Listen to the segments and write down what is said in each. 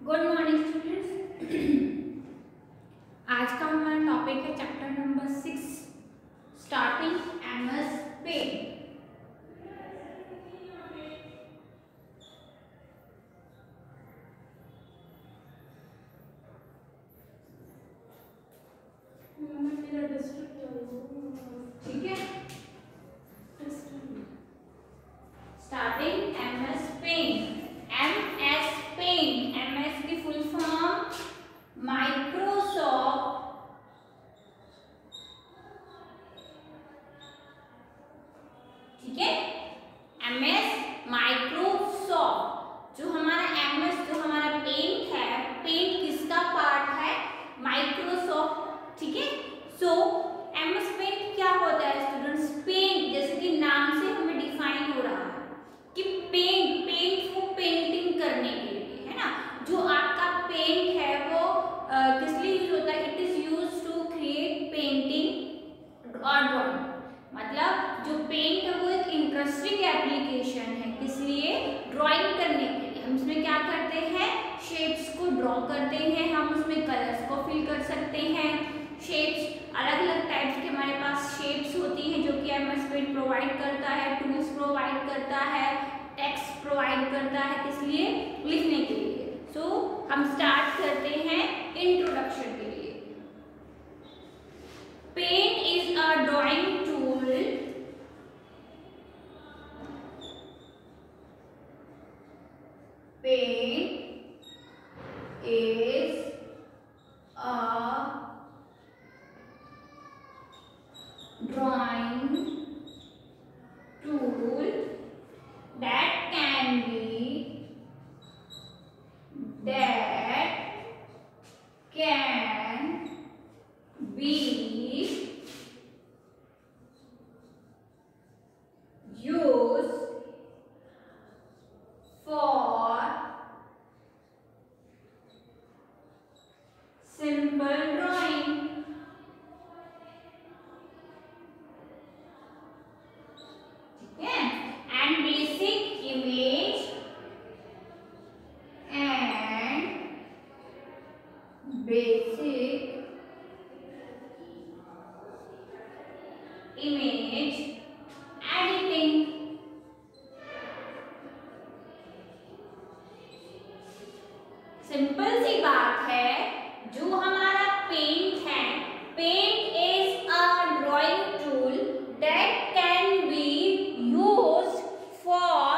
Good morning students. आज का हमारा टॉपिक है chapter number 6 starting MS paint. ठीक है, starting MS paint. MS paint, MS की फुल फॉर्म माइक्रोसॉफ्ट ठीक है, एमएस माइक्रोसॉफ्ट। जो हमारा एमएस जो हमारा पेंट है, पेंट किसका पार्ट है? माइक्रोसॉफ्ट। ठीक है, सो एमएस पेंट क्या होता है स्टूडेंट्स? पेंट जैसे कि नाम से हमें डिफाइन हो रहा है कि पेंट को पेंटिंग करने के लिए, है ना। जो आपका पेंट है वो किस लिए यूज होता है? It is use to create painting और ड्राइंग। मतलब जो पेंट है वो एक इंटरेस्टिंग एप्लीकेशन है, किस लिए? ड्राइंग करने के लिए। हम इसमें क्या करते हैं? शेप्स को ड्रॉ करते हैं, हम उसमें कलर्स को फिल कर सकते हैं। शेप्स अलग अलग टाइप्स के हमारे पास शेप्स होती हैं जो कि एमएस पेंट प्रोवाइड करता है, टूल्स प्रोवाइड करता है, टेक्स्ट प्रोवाइड करता है, किस लिए? लिखने के लिए। सो हम स्टार्ट करते हैं इंट्रोडक्शन के लिए। Paint is a drawing tool Paint is a drawing tool that can be used for simple drawing. ठीक है, and basic image editing. Simple सी बात है, जो हमारा पेंट है, paint is a drawing tool that can be used for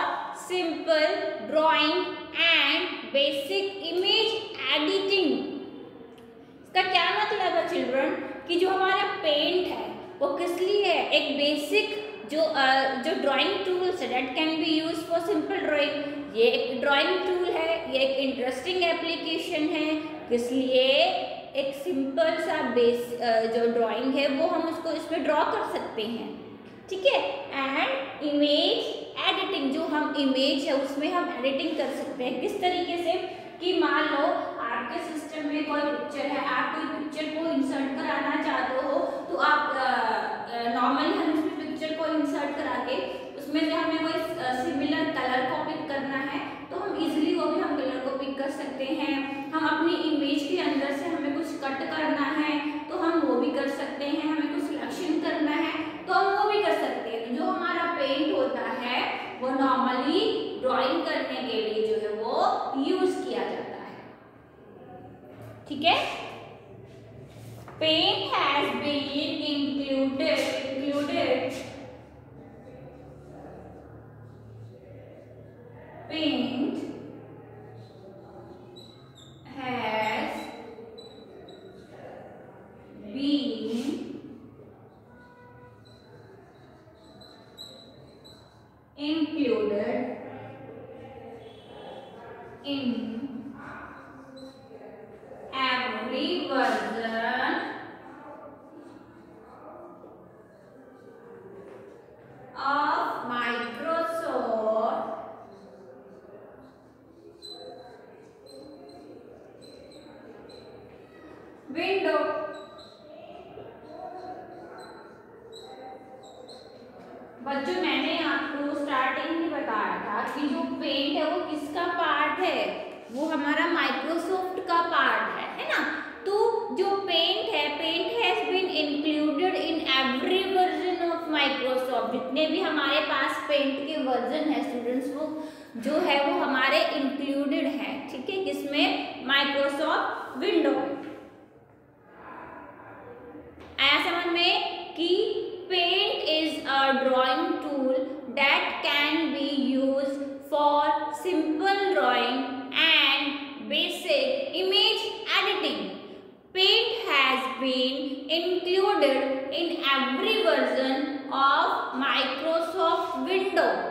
simple drawing and basic image editing. इसका क्या मतलब है चिल्ड्रन? कि जो हमारा पेंट है वो किस लिए है? एक बेसिक जो ड्राइंग टूल्स है that can B use for simple drawing. ये एक ड्राइंग टूल है, ये एक इंटरेस्टिंग एप्लीकेशन है, किस लिए? एक सिंपल सा जो ड्राइंग है वो हम उसको इसमें ड्रॉ कर सकते हैं। ठीक है, एंड इमेज एडिटिंग, जो हम इमेज है उसमें हम एडिटिंग कर सकते हैं। किस तरीके से? कि मान लो आपके सिस्टम में कोई पिक्चर है, आप कोई पिक्चर को इंसर्ट कराना चाहते हो, तो आप नॉर्मली हम उसमें पिक्चर को इंसर्ट करा के उसमें से हमें कोई सिमिलर कलर को पिक करना है तो हम इजीली वो भी हम कलर को पिक कर सकते हैं। हम अपनी इमेज के अंदर से हमें कुछ कट करना है तो हम वो भी कर सकते हैं, हमें कुछ सिलेक्शन करना है तो हम वो भी कर सकते हैं। तो जो हमारा पेंट होता है वो नॉर्मली ड्राइंग करने के लिए जो है वो यूज किया जाता है। ठीक है, paint has been included paint has been included in every version of Microsoft window. बच्चों मैंने आपको स्टार्टिंग में बताया था कि जो पेंट है वो किसका पार्ट है? वो हमारा माइक्रोसॉफ्ट का पार्ट है ना। तो जो पेंट है, paint has been included in every version of Microsoft. जितने भी हमारे पास पेंट के वर्जन है स्टूडेंट्स, वो जो है वो हमारे इंक्लूडेड है, ठीक है, किसमें, माइक्रोसॉफ्ट विंडो। आया समझ में कि Paint is a drawing tool that can be used for simple drawing and basic image editing. Paint has been included in every version of Microsoft Windows.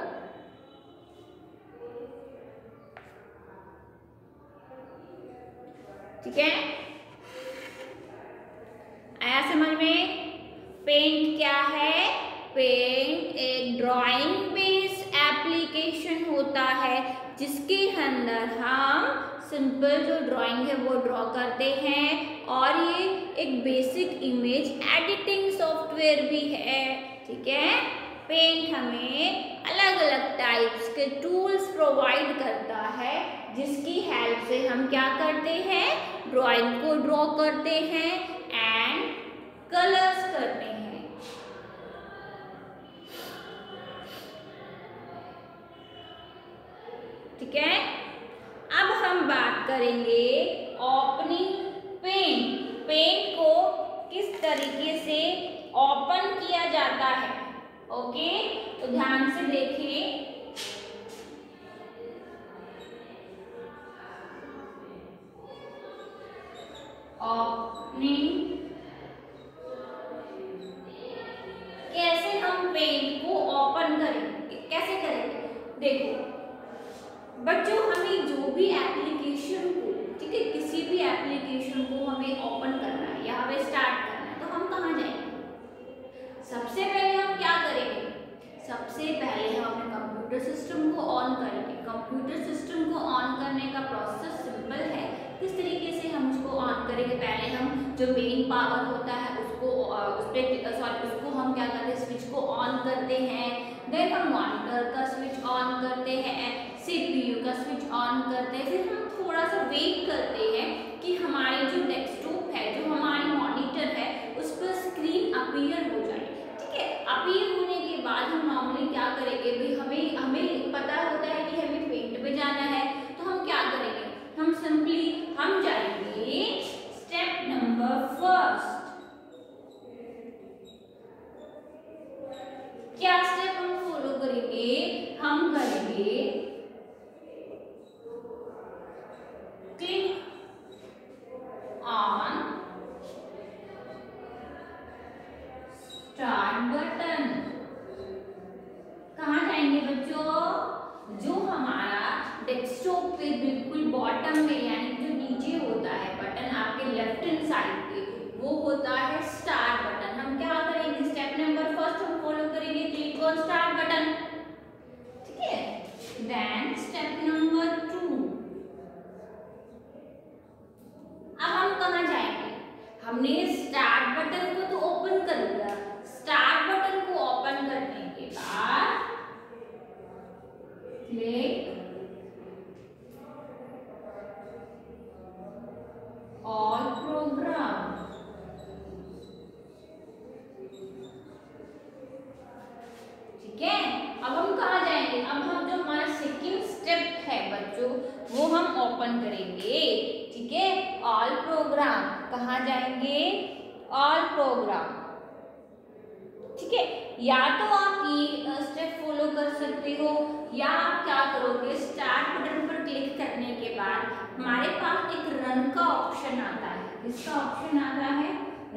ठीक है, आया समझ में। पेंट क्या है, पेंट एक ड्राइंग बेस्ड एप्लीकेशन होता है जिसके अंदर हम सिंपल जो ड्राइंग है वो ड्रॉ करते हैं, और ये एक बेसिक इमेज एडिटिंग सॉफ्टवेयर भी है, ठीक है। पेंट हमें अलग अलग टाइप्स के टूल्स प्रोवाइड करता है जिसकी हेल्प से हम क्या करते हैं, ड्राइंग को ड्रॉ करते हैं एंड कलर्स करते हैं। ठीक है, अब हम बात करेंगे ओपनिंग पेंट। पेंट को किस तरीके से ओपन किया जाता है, ओके, तो ध्यान से देखिए। ओपनिंग, कैसे हम पेंट को ओपन करेंगे, कैसे करेंगे, देखो बच्चों, हमें जो भी एप्लीकेशन को, ठीक है, किसी भी एप्लीकेशन को हमें ओपन करना है या हमें स्टार्ट करना है, तो हम कहाँ जाएंगे, सबसे पहले हम क्या करेंगे, सबसे पहले हम अपने कंप्यूटर सिस्टम को ऑन करेंगे। कंप्यूटर सिस्टम को ऑन करने का प्रोसेस सिंपल है। किस तरीके से हम उसको ऑन करेंगे, पहले हम जो मेन पावर होता है उसको उसको हम क्या करते हैं, स्विच को ऑन करते हैं। देन हम मॉनिटर का स्विच ऑन करते हैं, CPU का स्विच ऑन करते हैं। फिर हम थोड़ा सा वेट करते हैं कि हमारी जो डेस्कटॉप है, जो हमारी मॉनिटर है, उस पर स्क्रीन अपीयर हो जाए, ठीक है। अपीयर होने के बाद हम नॉर्मली क्या करेंगे भाई, हमें पता होता है कि हमें पेंट पे जाना है, तो हम क्या करेंगे, हम सिंपली हम जाएंगे स्टेप नंबर फर्स्ट। क्या स्टेप हम फॉलो करेंगे, हम करेंगे क्लिक ऑन स्टार्ट बटन। कहाँ जाएंगे बच्चों, जो हमारा डेस्कटॉप पे बिल्कुल बॉटम में, यानी जो नीचे होता है बटन आपके लेफ्ट हैंड साइड पे, वो होता है स्टार्ट बटन। हम क्या करेंगे, स्टेप नंबर फर्स्ट हम फॉलो करेंगे क्लिक ऑन स्टार्ट बटन, ठीक है। देन स्टेप नंबर 2, अब हम कहाँ जाएंगे, हमने स्टार्ट बटन को तो ओपन कर लिया। स्टार्ट बटन को ओपन करने के बाद क्लिक ऑल प्रोग्राम, ठीक है। अब हम कहाँ जाएंगे, अब हम जो हमारा सेकंड स्टेप है बच्चों, वो हम ओपन करेंगे, ठीक है। ऑल प्रोग्राम, कहाँ जाएंगे, ऑल प्रोग्राम, ठीक है। या तो आप ये स्टेप फॉलो कर सकते हो, या आप क्या करोगे, स्टार्ट बटन पर क्लिक करने के बाद हमारे पास एक रन का ऑप्शन आता है। इसका ऑप्शन आता है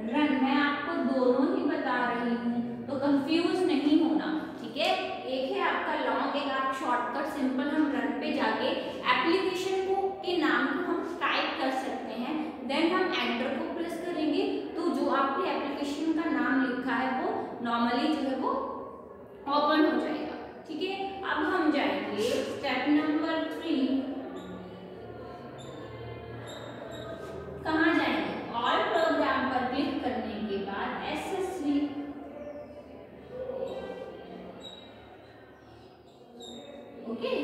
रन। मैं आपको दोनों ही बता रही हूँ, तो कंफ्यूज नहीं होना, ठीक है। एक है आपका लॉन्ग, एक आप शॉर्टकट सिंपल हम रन पे जाके एप्लीकेशन को के नाम को हम टाइप कर सकते हैं। देन हम एंटर को प्रेस करेंगे, तो जो आपके एप्लीकेशन का नाम लिखा है वो नॉर्मली जो है वो ओपन हो जाएगा, ठीक है। अब हम जाएंगे स्टेप नंबर 3, कहाँ जाएंगे, ऑल प्रोग्राम पर क्लिक करने के बाद एक्सेसरी, ओके।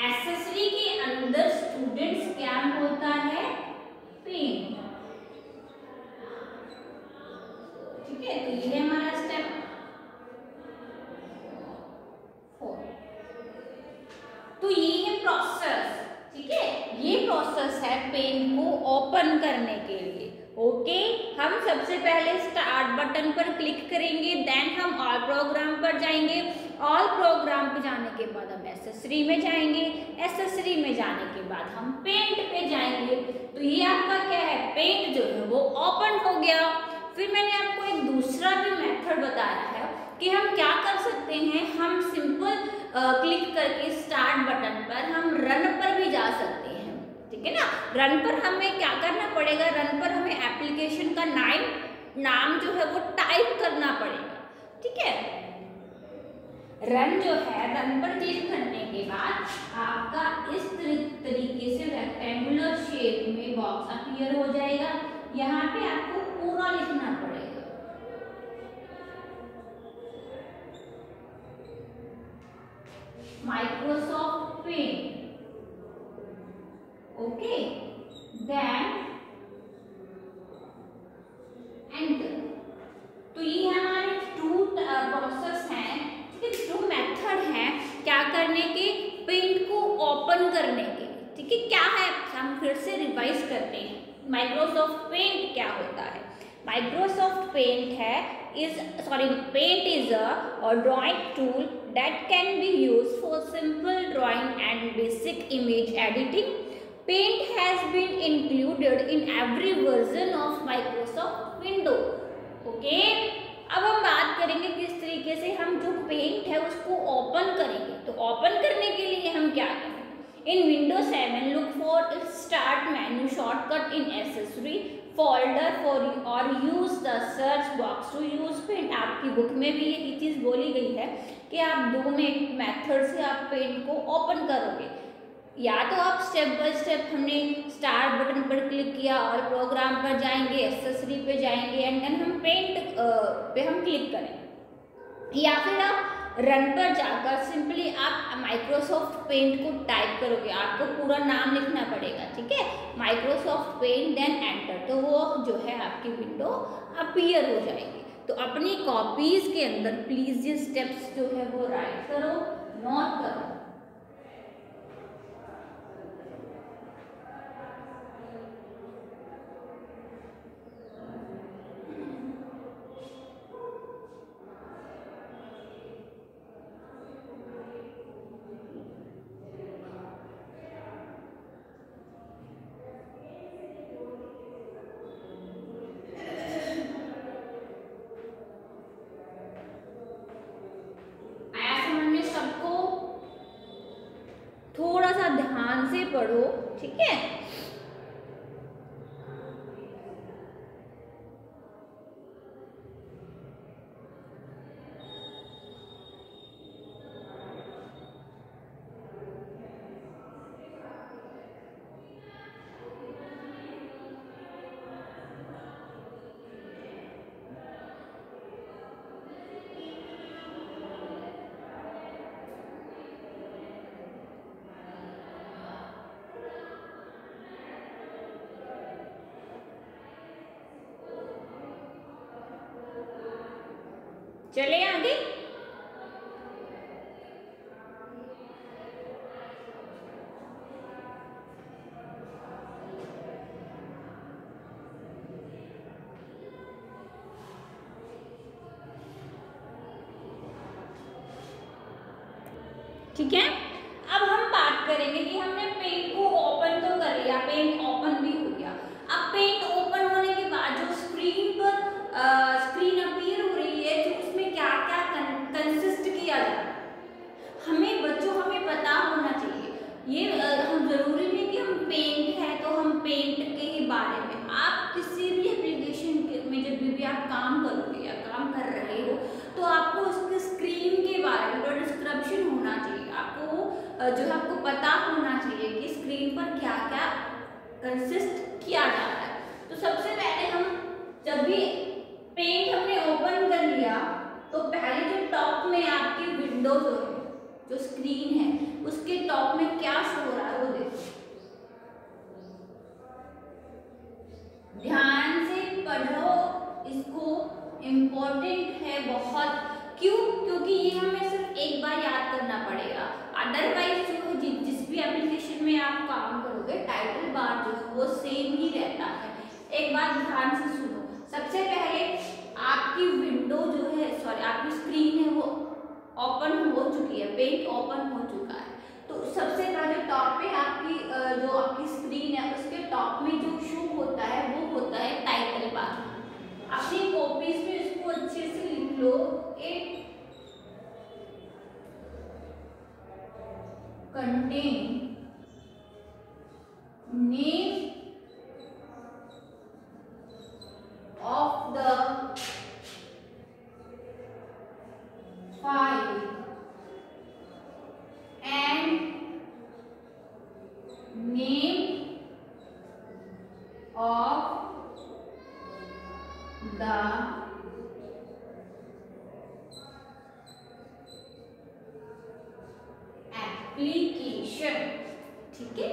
एक्सेसरी के अंदर ओपन करने के लिए। ओके, हम सबसे पहले स्टार्ट बटन पर क्लिक करेंगे, देन हम ऑल प्रोग्राम पर जाएंगे। ऑल प्रोग्राम पे जाने के बाद हम एक्सेसरी में जाएंगे, एक्सेसरी में जाने के बाद हम पेंट पे जाएंगे। तो ये आपका क्या है, पेंट जो है वो ओपन हो गया। फिर मैंने आपको एक दूसरा भी मेथड बताया है कि हम क्या कर सकते हैं, हम सिंपल क्लिक करके स्टार्ट बटन पर हम रन पर भी जा सकते हैं, ठीक है ना। रन पर हमें क्या करना पड़ेगा, रन पर हमें एप्लीकेशन का नाम जो है वो टाइप करना पड़ेगा, ठीक है। रन जो है, रन पर क्लिक करने के बाद आपका इस तरीके से रेक्टेंगुलर शेप में बॉक्स अपीयर हो जाएगा। यहाँ पे आपको पूरा लिखना पड़ेगा, Microsoft Paint. Okay, then enter. तो ये हमारे टू प्रोसेस हैं, ठीक है, टू मेथड हैं क्या करने के, पेंट को ओपन करने के, ठीक है। क्या है, हम फिर से रिवाइज करते हैं। माइक्रोसॉफ्ट पेंट क्या होता है, माइक्रोसॉफ्ट पेंट है paint is a drawing tool that can be used for simple drawing and basic image editing. Paint has been included in every version of Microsoft Windows. Okay? अब हम बात करेंगे किस तरीके से हम जो पेंट है उसको ओपन करेंगे। तो ओपन करने के लिए हम क्या करेंगे, इन Windows 7 look for start menu shortcut in accessory folder for or use the search box to use paint। आपकी बुक में भी यही चीज बोली गई है कि आप दो मेथड से आप पेंट को ओपन करोगे। या तो आप स्टेप बाय स्टेप, हमने स्टार्ट बटन पर क्लिक किया और प्रोग्राम पर जाएंगे, एक्सेसरी पे जाएंगे एंड देन हम पेंट पे हम क्लिक करेंगे, या फिर आप रन पर जाकर सिंपली आप माइक्रोसॉफ्ट पेंट को टाइप करोगे। आपको पूरा नाम लिखना पड़ेगा, ठीक है, माइक्रोसॉफ्ट पेंट, देन एंटर। तो वो जो है आपकी विंडो अपीयर हो जाएगी। तो अपनी कॉपीज के अंदर प्लीज ये स्टेप्स जो है वो राइट करो, नोट करो। थोड़ा सा ध्यान से पढ़ो, ठीक है। चले आगे। ठीक है, अब हम बात करेंगे कि हमने पेंट को ओपन तो कर लिया, पेंट ओपन भी हो गया। अब पेंट ओपन होने के बाद जो स्क्रीन पर स्क्रीन अपीयर हो रही है, तो उसमें क्या क्या कंसिस्ट किया जाता है, हमें बच्चों हमें पता होना चाहिए। ये हम जरूरी नहीं कि हम पेंट है तो हम पेंट के ही बारे में, आप किसी भी एप्लीकेशन में जब भी आप काम करोगे या काम कर रहे हो तो आपको उसके स्क्रीन के बारे में डिस्क्रिप्शन होना चाहिए। आपको जो है आपको पता होना चाहिए कि स्क्रीन पर क्या क्या कंसिस्ट किया जा रहा है। तो सबसे पहले हम जब भी पेंट हमने ओपन कर लिया तो पहले जो टॉप में आपकी विंडोज जो स्क्रीन है उसके टॉप में क्या शो हो रहा है वो देखो, ध्यान से पढ़ो इसको, इम्पोर्टेंट है बहुत। क्यों? क्योंकि ये हमें सिर्फ एक बार याद करना पड़ेगा, अदरवाइज जो जिस भी एप्लीकेशन में आप काम करोगे टाइटल बार जो है वो सेम ही रहता एक बात ध्यान से सुनो। सबसे पहले आपकी विंडो जो है, सॉरी आपकी स्क्रीन है वो ओपन हो चुकी है, पेंट ओपन हो चुका है। तो सबसे पहले टॉप पे आपकी जो आपकी स्क्रीन है उसके टॉप में जो शो होता है वो होता है टाइटल बार। अपनी कॉपीज में इसको अच्छे से लिख लो। It contain name of the file and name of the application। ठीक है,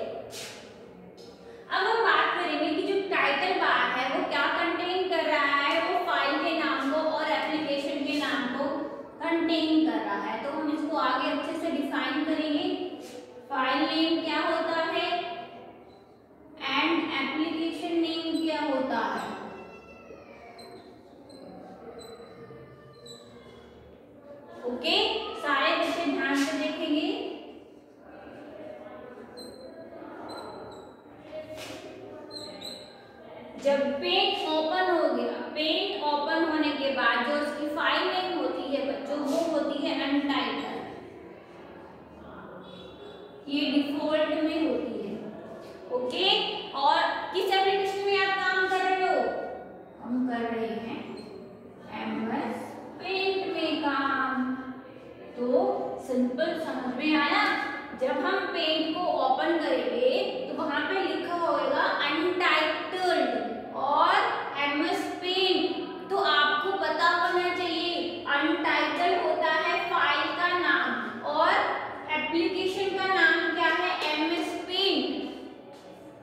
अब हम बात करेंगे कि जो टाइटल बार है वो क्या कंटेन कर रहा है। वो फाइल के नाम को और एप्लीकेशन के नाम को कंटेन कर रहा है। तो हम इसको आगे अच्छे से डिफाइन करेंगे। फाइल नेम क्या होता है एंड एप्लीकेशन नेम क्या होता है। ओके, सारे बच्चे ध्यान से देखेंगे। जब पेंट ओपन हो गया, पेंट ओपन होने के बाद जो उसकी फाइल नेम होती है बच्चों वो होती है अनटाइटल। ये डिफॉल्ट में होती है। ओके, और किस एप्लीकेशन में आप काम कर रहे हो? हम कर रहे हैं एमएस पेंट में काम। तो सिंपल समझ में आया। जब हम पेंट को ओपन करेंगे तो वहां पे लिखा होगा अनटाइटल्ड और एमएस पेंट। तो आपको पता होना चाहिए अनटाइटल होता है फाइल का नाम और एप्लीकेशन का नाम क्या है, एमएस पेंट।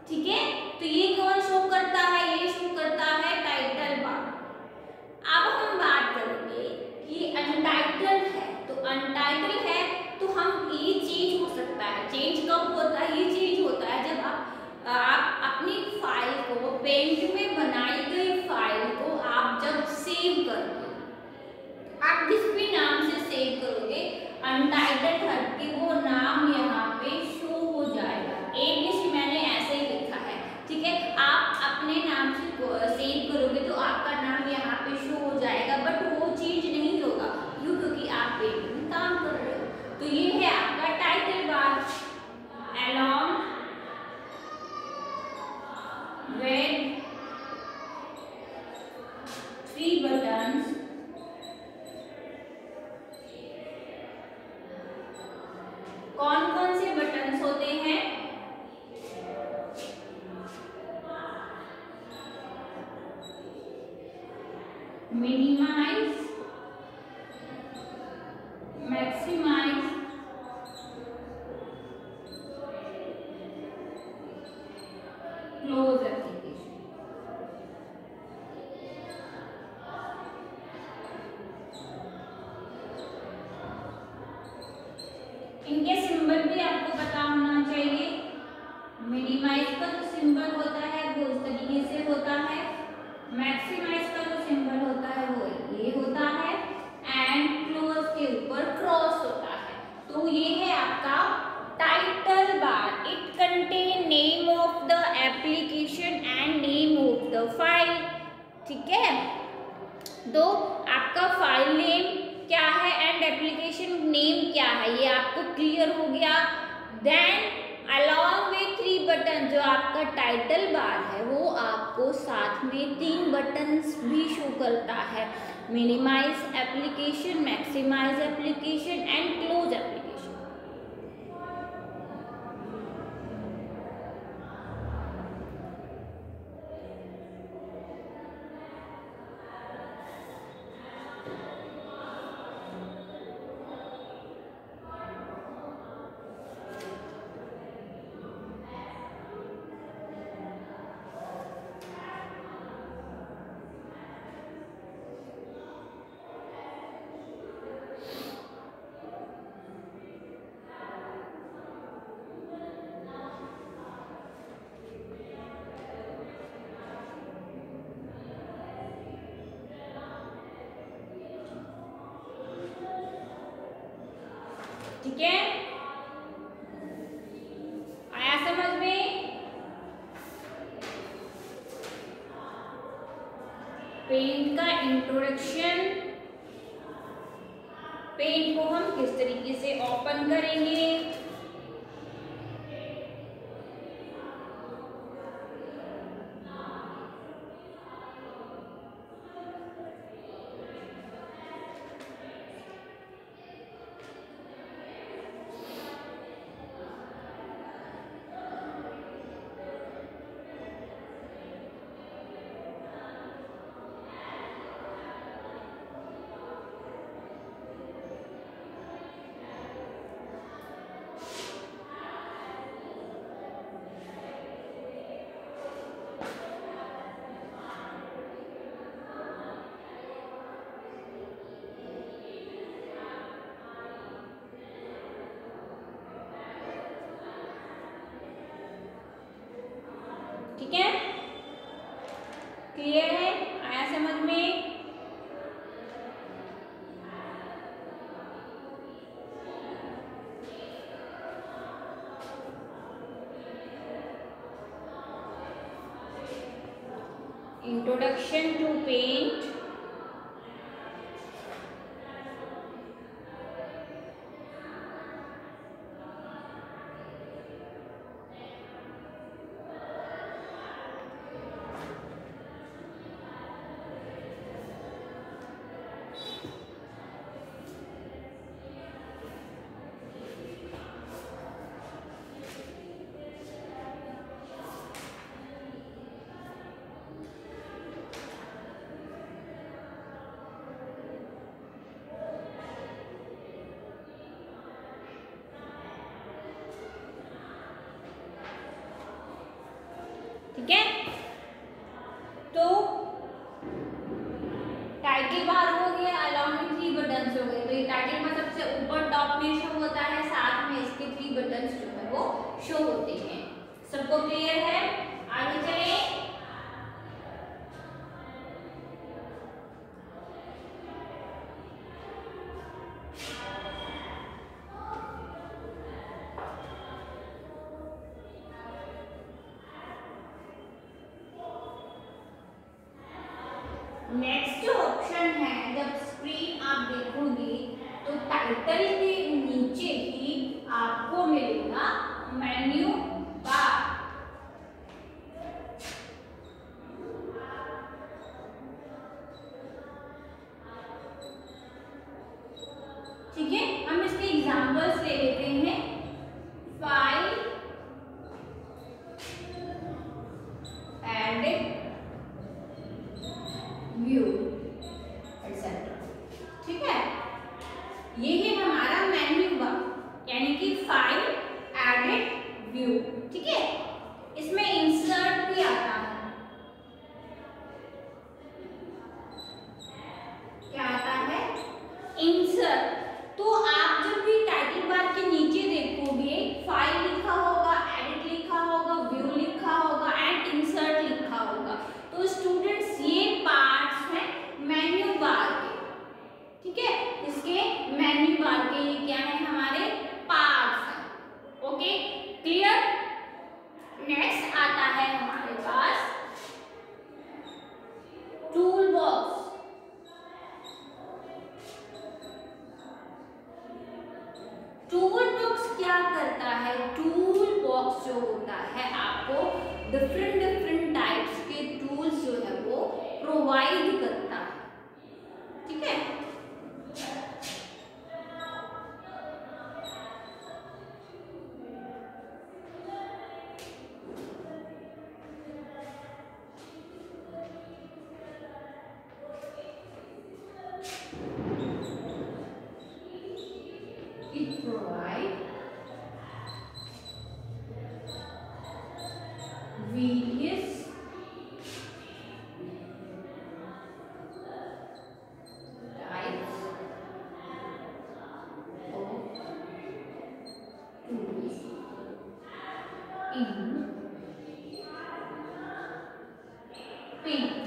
ठीक है, तो ये कौन शो करता है? ये शो करता है टाइटल बार। अब हम बात करेंगे कि अनटाइटल है, तो अनटाइटल है तो हम ये चेंज हो सकता है। चेंज कब होता है? ये चेंज होता है जब आप अपनी फाइल को, पेंट में बनाई गई फाइल को आप जब सेव करोगे, आप जिस भी नाम से सेव करोगे अनटाइटल हट के वो नाम यहाँ पे शो हो जाएगा। ABC मैंने ऐसे ही लिखा है। ठीक है, आप अपने नाम से सेव करोगे तो आपका नाम यहाँ पे शो हो जाएगा, बट वो चीज नहीं होगा क्यों? क्योंकि आप पेंट में काम कर रहे हो। तो ये है आपका title bar. along with 3 buttons कौन कौन से बटन्स होते हैं? Minimize, maximize, close application. इनके सिंबल भी आपको पता होना चाहिए। मिनिमाइज का जो सिंबल होता है वो इस तरीके से होता है, मैक्सिमाइज का जो सिंबल होता है वो ये होता है, एंड क्लोज के ऊपर क्रॉस होता है। तो ये है आपका title bar. It contain name of the application and name of the file. ठीक है, तो आपका फाइल नेम क्या है एंड एप्लीकेशन नेम क्या है ये आपको क्लियर हो गया। देन अलॉन्ग विथ 3 बटन, जो आपका टाइटल बार है वो आपको साथ में 3 बटन्स भी शो करता है। Minimize application, maximize application and close application. ठीक है, आया समझ में? पेंट का इंट्रोडक्शन, पेंट को हम किस तरीके से ओपन करेंगे, ठीक है, क्लियर है, आया समझ में? इंट्रोडक्शन टू पेंट, ठीक है, तो टाइटल बार हो गया, अलॉन्ग में 3 बटन्स हो गए। तो ये टाइटल बार सबसे ऊपर टॉप में शो होता है, साथ में इसके 3 बटन्स जो है वो शो होते हैं। सबको क्लियर है? आगे चले। नेक्स्ट जो ऑप्शन है, जब स्क्रीन आप देखोगे तो टाइटल के नीचे ही आपको मिलेगा मेन्यू बार। ठीक है, हम इसके एग्जांपल्स ले लेते हैं। File, edit, view, etcetera. ठीक है, ये है हमारा मेन्यू बार, यानी कि फाइल, एडिट, व्यू। ठीक है, इसमें इंसर्ट भी आता है। क्या आता है? इंसर्ट। तो आप जब भी टाइटल बार के नीचे देखोगे, फाइल लिखा होगा, एडिट लिखा होगा, व्यू लिखा होगा एंड इंसर्ट लिखा होगा। तो स्टूडेंट्स, ये पार्ट्स हैं मेन्यू बार के। ठीक है, इसके मेन्यू बार के ये क्या है? हमारे पार्ट्स हैं। Okay, clear? नेक्स्ट आता है हमारे पास टूल बॉक्स। टूल बॉक्स क्या करता है? टूल बॉक्स जो होता है आपको डिफरेंट टाइप्स के टूल्स जो है वो प्रोवाइड करता है। ठीक है, it provides various types of tools in Paint.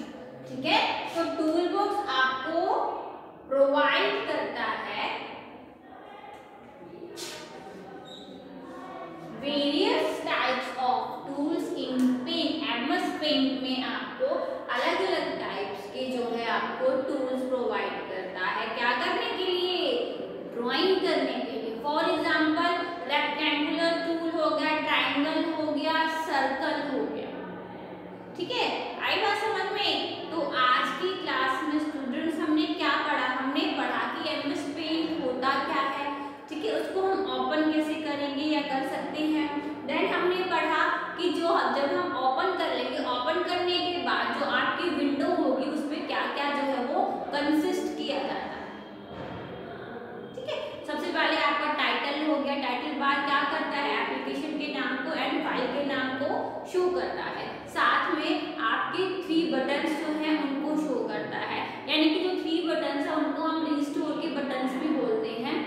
ठीक है, तो टूल बॉक्स आपको प्रोवाइड करता है पेंट में आपको अलग अलग टाइप्स के जो है आपको टूल्स प्रोवाइड करता है। क्या करने के लिए? ड्राइंग करने के लिए। फॉर एग्जाम्पल रेक्टेंगुलर टूल हो गया, ट्राइंगल हो गया, सर्कल हो गया। ठीक है, आई बात समझ में? तो आज की क्लास में स्टूडेंट्स हमने क्या पढ़ा? हमने पढ़ा कि एमएस पेंट होता क्या है, ठीक है, उसको हम ओपन कैसे करेंगे या कर सकते हैं। देन हमने पढ़ा कि जो जब हम ओपन कर लेंगे, ओपन करने के बाद जो आपकी विंडो होगी उसमें क्या क्या जो है वो कंसिस्ट किया जाता है। ठीक है, सबसे पहले आपका टाइटल हो गया। टाइटल बार क्या करता है? एप्लीकेशन के नाम को एंड फाइल के नाम को शो करता है। साथ में आपके 3 बटन्स जो हैं उनको शो करता है, यानी कि जो 3 बटन्स हैं उनको हम रिस्टोर के बटन्स भी बोलते हैं।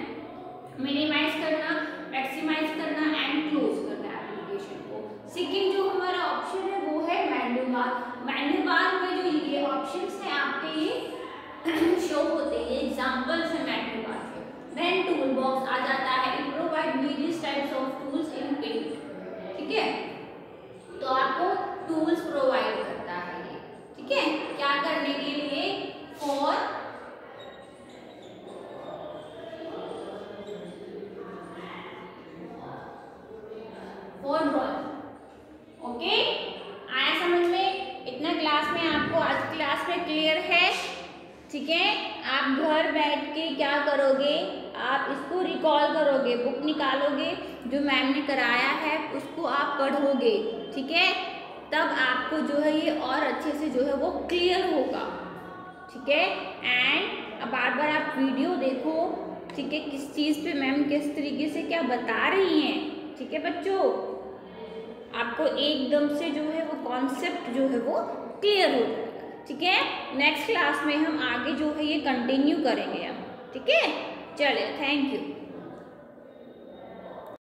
मिनिमाइज करना, मैक्सिमाइज करना एंड क्लोज करना एप्लीकेशन को। सेकंड जो हमारा ऑप्शन है वो है मेन्यू बार। मेन्यू बार में जो ये ऑप्शंस हैं आपके ये शो होते हैं, एग्जांपल्स है मेन्यू बार के। देन टूल बॉक्स आ जाता है। It provide various types of tools in Paint. ठीक है, तो आपको टूल्स प्रोवाइड करता है ये। ठीक है, क्या करने के लिए? For drawing. ओके, आया समझ में? इतना क्लास में आपको आज क्लास में क्लियर है? ठीक है, आप घर बैठ के क्या करोगे? आप इसको रिकॉल करोगे, बुक निकालोगे, जो मैम ने कराया है उसको आप पढ़ोगे। ठीक है, तब आपको जो है ये और अच्छे से जो है वो क्लियर होगा। ठीक है, एंड बार बार आप वीडियो देखो। ठीक है, किस चीज़ पे मैम किस तरीके से क्या बता रही हैं। ठीक है बच्चों, आपको एकदम से जो है वो कॉन्सेप्ट जो है वो क्लियर हो जाएगा। ठीक है, नेक्स्ट क्लास में हम आगे जो है ये कंटिन्यू करेंगे हम। ठीक है, चलिए, थैंक यू।